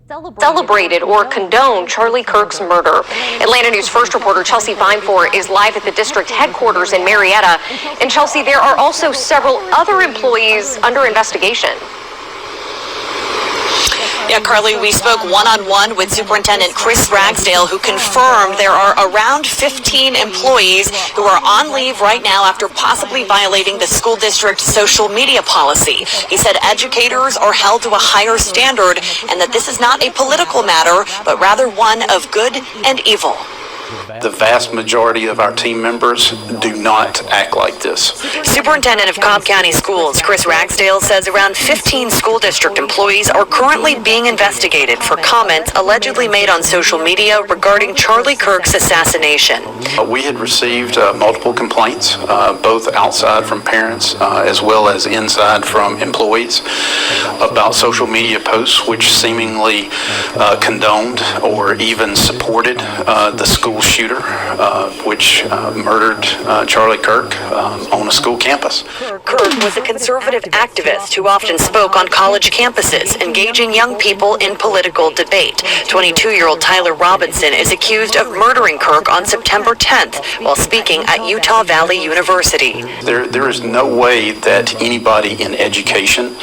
celebrated or condoned Charlie Kirk's murder. Atlanta News First reporter Chelsea Vinefor is live at the district headquarters in Marietta. And Chelsea, there are also several other employees under investigation. Yeah, Carly, we spoke one-on-one with Superintendent Chris Ragsdale, who confirmed there are around 15 employees who are on leave right now after possibly violating the school district social media policy. He said educators are held to a higher standard and that this is not a political matter, but rather one of good and evil. The vast majority of our team members do not act like this. Superintendent of Cobb County Schools, Chris Ragsdale, says around 15 school district employees are currently being investigated for comments allegedly made on social media regarding Charlie Kirk's assassination. We had received multiple complaints, both outside from parents as well as inside from employees, about social media posts which seemingly condoned or even supported the school shooter, which murdered Charlie Kirk on a school campus. Kirk was a conservative activist who often spoke on college campuses, engaging young people in political debate. 22-year-old Tyler Robinson is accused of murdering Kirk on September 10th while speaking at Utah Valley University. There is no way that anybody in education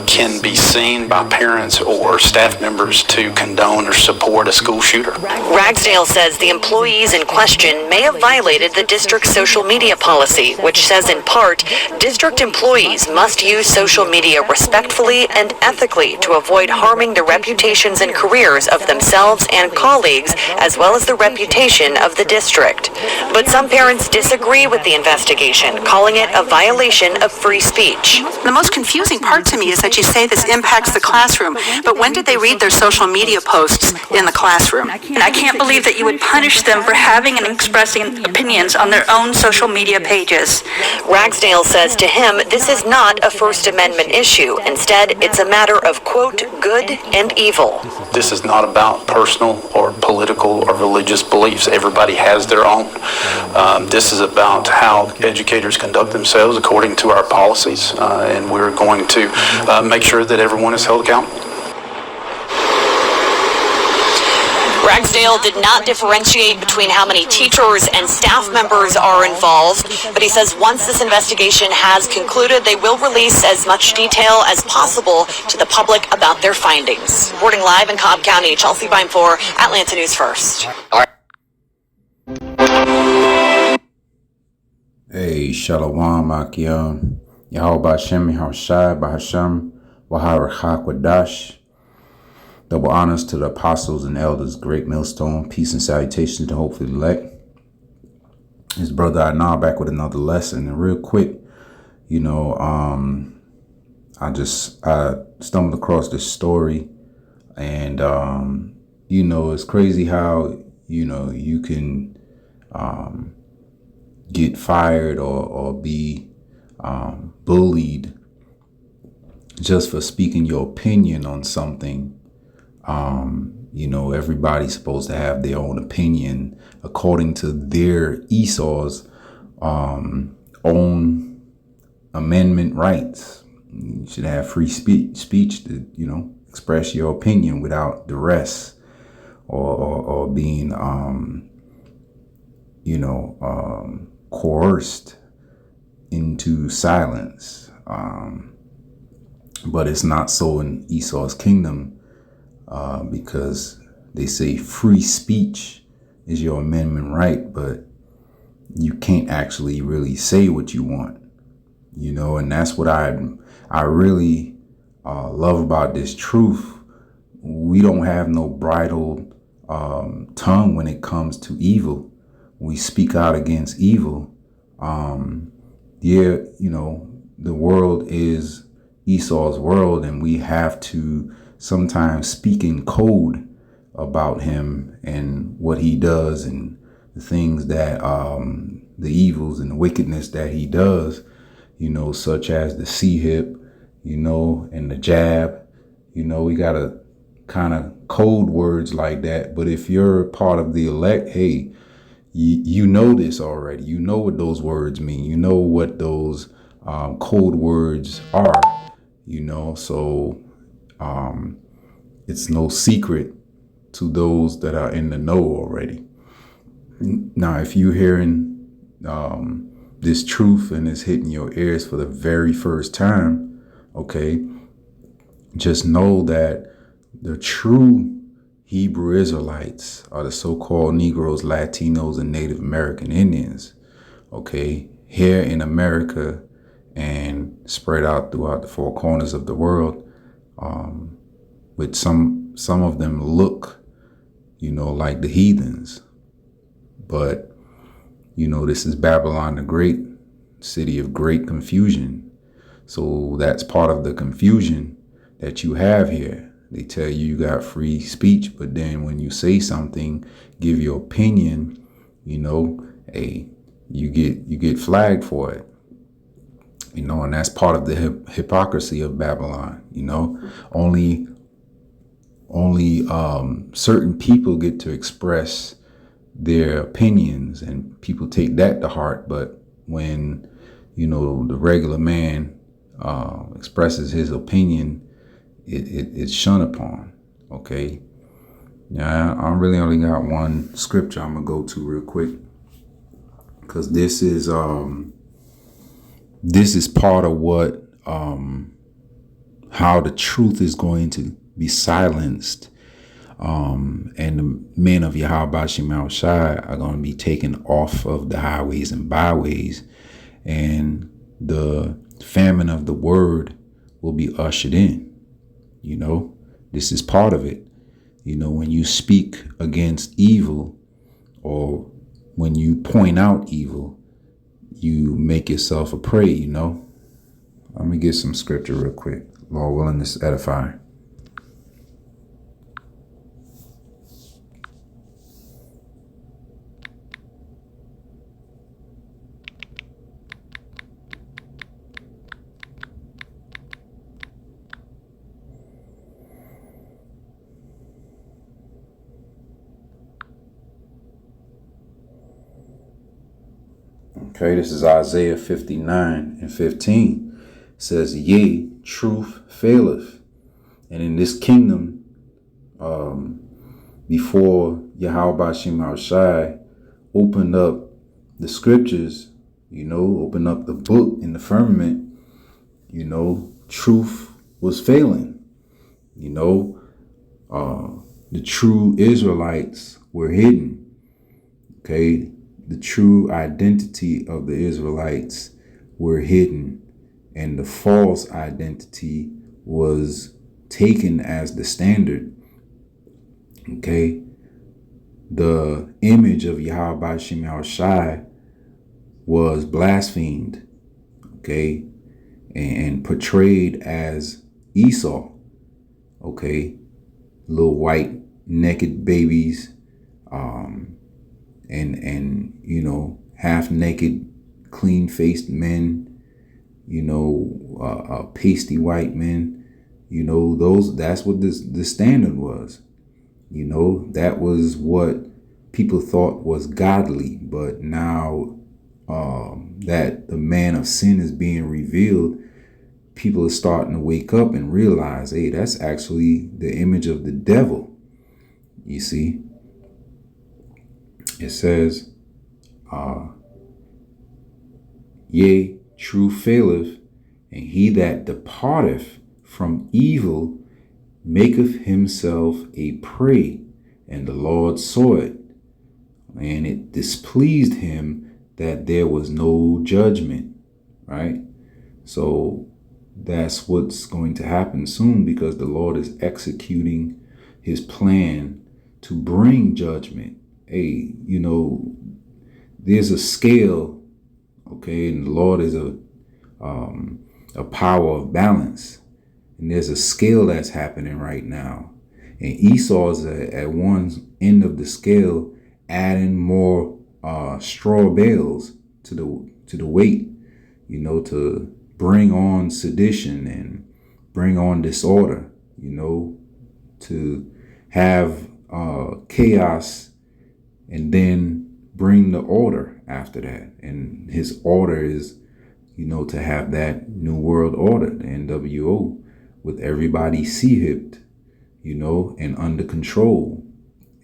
can be seen by parents or staff members to condone or support a school shooter. Ragsdale says the employees in question may have violated the district's social media policy, which says in part, district employees must use social media respectfully and ethically to avoid harming the reputations and careers of themselves and colleagues, as well as the reputation of the district. But some parents disagree with the investigation, calling it a violation of free speech. The most confusing part to me is that you say this impacts the classroom, but when did they read their social media posts in the classroom? And I can't believe that you would punish them for having and expressing opinions on their own social media pages. Ragsdale says to him, this is not a First Amendment issue. Instead, it's a matter of, quote, good and evil. This is not about personal or political or religious beliefs. Everybody has their own. This is about how educators conduct themselves according to our policies, and we're going to make sure that everyone is held accountable. Ragsdale did not differentiate between how many teachers and staff members are involved, but he says once this investigation has concluded, they will release as much detail as possible to the public about their findings. Reporting live in Cobb County, Chelsea Vinefor, Atlanta News First. Hey, Shalom, Akim. Yahweh Hashem, Yahushai, Bahasham, Waharachak Wadash. Double honors to the apostles and elders, great millstone. Peace and salutations to hopefully elect. His brother Anah back with another lesson. And real quick, I stumbled across this story, and it's crazy how you can get fired or be bullied just for speaking your opinion on something. Everybody's supposed to have their own opinion according to their Esau's own amendment rights. You should have free speech to, express your opinion without duress or being, coerced into silence. But it's not so in Esau's kingdom. Because they say free speech is your amendment right, but you can't actually really say what you want, and that's what I really love about this truth. We don't have no bridled tongue when it comes to evil. We speak out against evil. The world is Esau's world, and we have to sometimes speak in code about him and what he does and the things that the evils and the wickedness that he does, such as the C-hip, and the jab. We got to kind of code words like that. But if you're part of the elect, hey, you know this already. You know what those words mean. You know what those code words are, so it's no secret to those that are in the know already. Now, if you're hearing this truth and it's hitting your ears for the very first time, okay, just know that the true Hebrew Israelites are the so-called Negroes, Latinos, and Native American Indians, okay, here in America and spread out throughout the four corners of the world. With some of them look, like the heathens, but this is Babylon the Great, city of great confusion. So that's part of the confusion that you have here. They tell you got free speech, but then when you say something, give your opinion, hey, you get flagged for it. And that's part of the hypocrisy of Babylon. Only certain people get to express their opinions, and people take that to heart. But when the regular man expresses his opinion, it's shunned upon. Okay. Now I really only got one scripture I'm gonna go to real quick, because this is part of what how the truth is going to be silenced, and the men of Yahweh Shemel Shai are going to be taken off of the highways and byways, and the famine of the word will be ushered in. This is part of it. When you speak against evil, or when you point out evil, you make yourself a prey. Let me get some scripture real quick. Lord willing, this edify. Okay, this is Isaiah 59:15. It says, yea, truth faileth. And in this kingdom, before Yahweh Shemel Shai opened up the scriptures, opened up the book in the firmament, truth was failing. The true Israelites were hidden. Okay. The true identity of the Israelites were hidden, and the false identity was taken as the standard. Okay. The image of Yahweh Shemel Shai was blasphemed, okay, and portrayed as Esau, okay, little white naked babies, and half naked, clean faced men, pasty white men, that's what the standard was. That was what people thought was godly. But now that the man of sin is being revealed, people are starting to wake up and realize, hey, that's actually the image of the devil. You see, it says, yea, truth faileth, and he that departeth from evil maketh himself a prey, and the Lord saw it, and it displeased him that there was no judgment. Right? So that's what's going to happen soon, because the Lord is executing his plan to bring judgment. Hey, there's a scale, okay, and the Lord is a power of balance, and there's a scale that's happening right now, and Esau is at one end of the scale, adding more straw bales to the weight, to bring on sedition and bring on disorder, to have chaos, and then bring the order after that. And his order is, to have that new world order, the NWO, with everybody sea-hipped, and under control,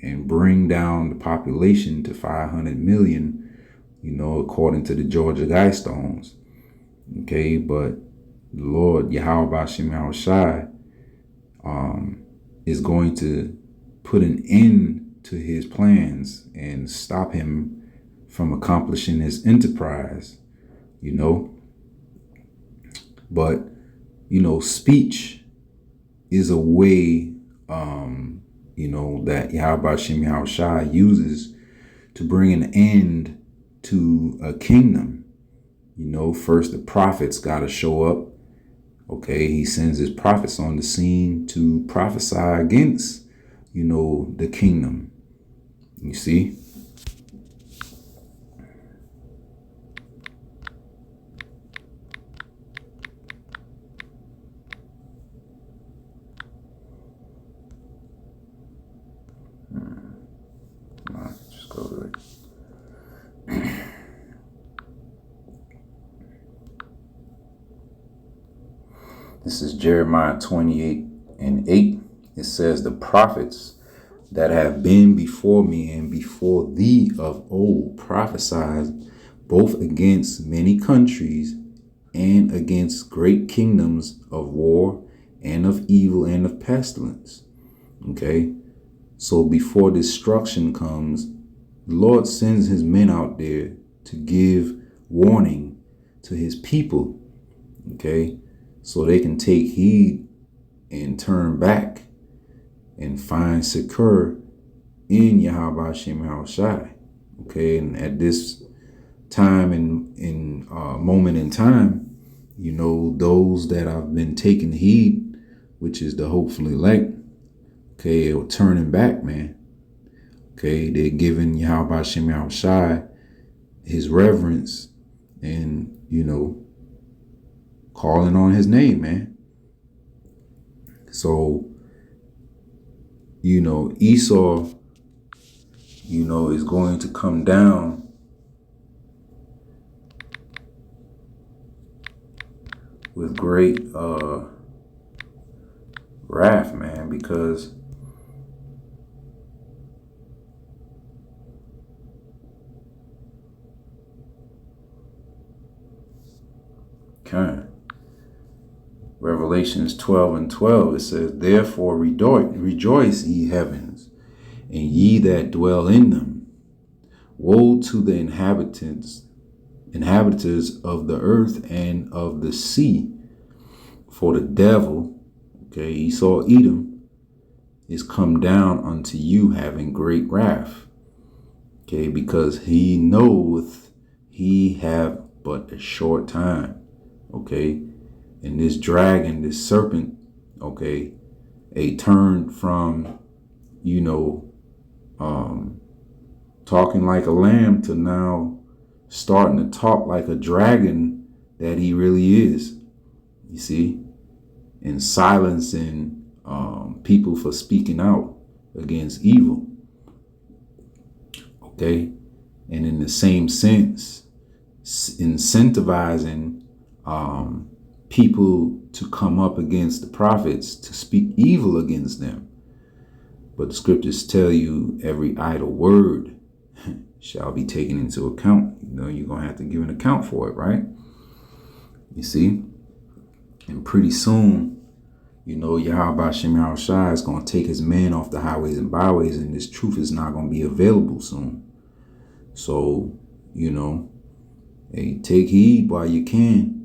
and bring down the population to 500 million, according to the Georgia Guidestones. Okay, but the Lord Yahweh Hashem Yahushai is going to put an end to his plans and stop him from accomplishing his enterprise, But, speech is a way, that Yahweh Hashem Yahushai uses to bring an end to a kingdom. First the prophets got to show up. Okay, he sends his prophets on the scene to prophesy against, the kingdom. You see? Just go to it. This is Jeremiah 28:8. It says, the prophets that have been before me and before thee of old prophesied both against many countries and against great kingdoms of war and of evil and of pestilence. Okay, so before destruction comes, the Lord sends his men out there to give warning to his people. Okay, so they can take heed and turn back and find succor in Yahweh Hashem Yahushai. Okay, and at this time in moment in time, those that have been taking heed, which is the hopeful elect, okay, are turning back, man. Okay, they're giving Yahweh Hashem Yahushai his reverence and, calling on his name, man. So, Esau, is going to come down with great wrath, man, because Revelations 12:12, it says, therefore rejoice, ye heavens, and ye that dwell in them. Woe to the inhabitants of the earth and of the sea, for the devil, okay, Esau Edom, is come down unto you having great wrath. Okay, because he knoweth he have but a short time. Okay, and this dragon, this serpent, okay, turned from, talking like a lamb to now starting to talk like a dragon that he really is. You see, and silencing people for speaking out against evil. Okay, and in the same sense, incentivizing people to come up against the prophets to speak evil against them. But the scriptures tell you every idle word shall be taken into account. You're going to have to give an account for it, right? You see? And pretty soon, Yahweh Hashem Yahushai is going to take his men off the highways and byways, and this truth is not going to be available soon. So, hey, take heed while you can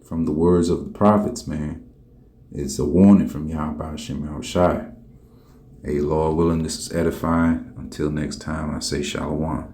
from the words of the prophets, man. It's a warning from Yahweh Hashem Yahushai. Hey, Lord willing, this is edifying. Until next time, I say shalom.